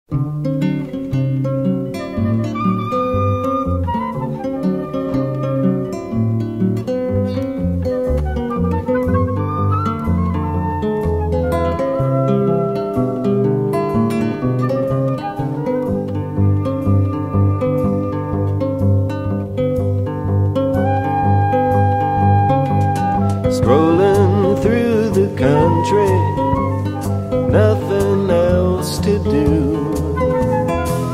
Strolling through the country, nothing else to do.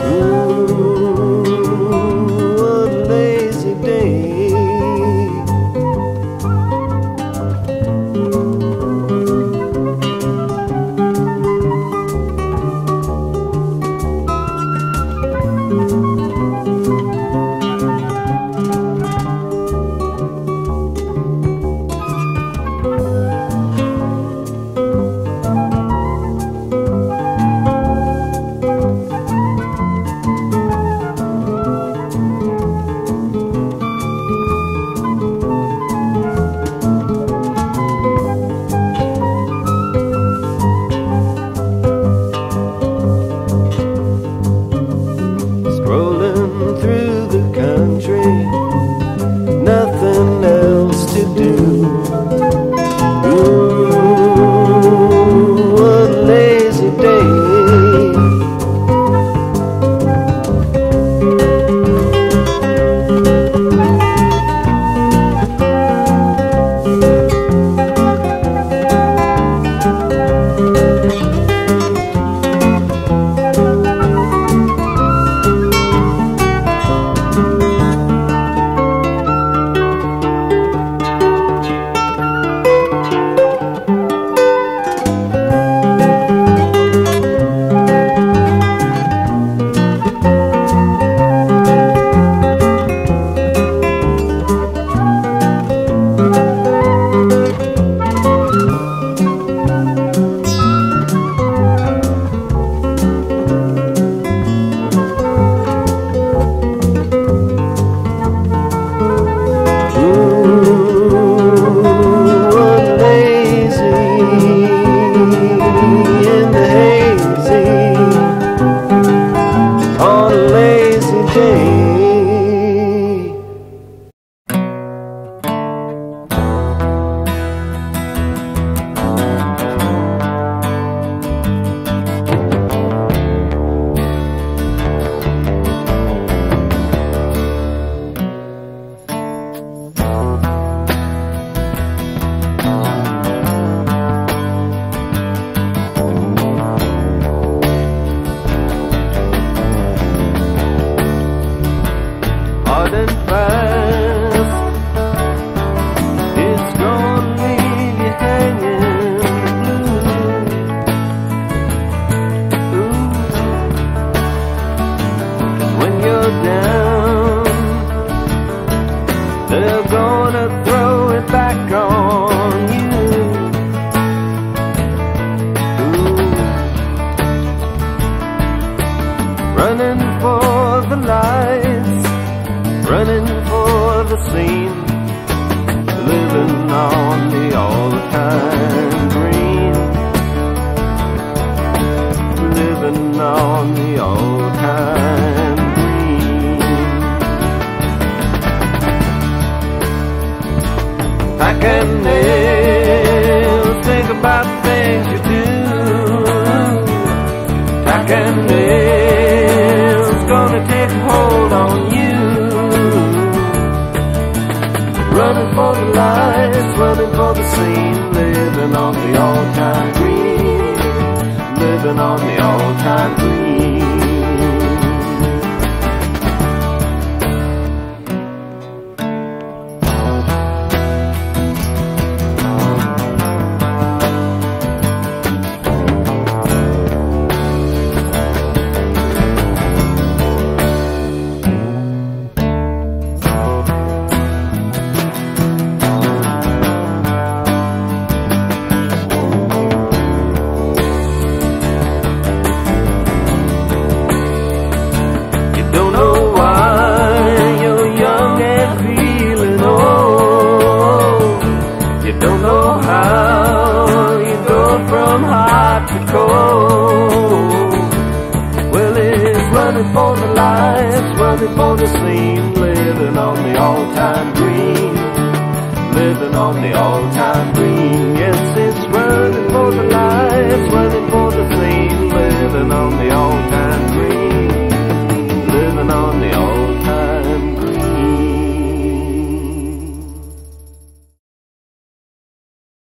Ooh, what a lazy day. Nothing else to do. Ooh, what a lazy day. Running for the lights, running for the scene, living on the all-time green, living on the all-time green. Packing nails, think about the things you do. Packing nails, gonna take hold on you. Running for the lights, running for the scene, living on the all-time green, living on the all-time green. running for the lights, running for the scene, living on the all-time green, living on the all-time green. Yes,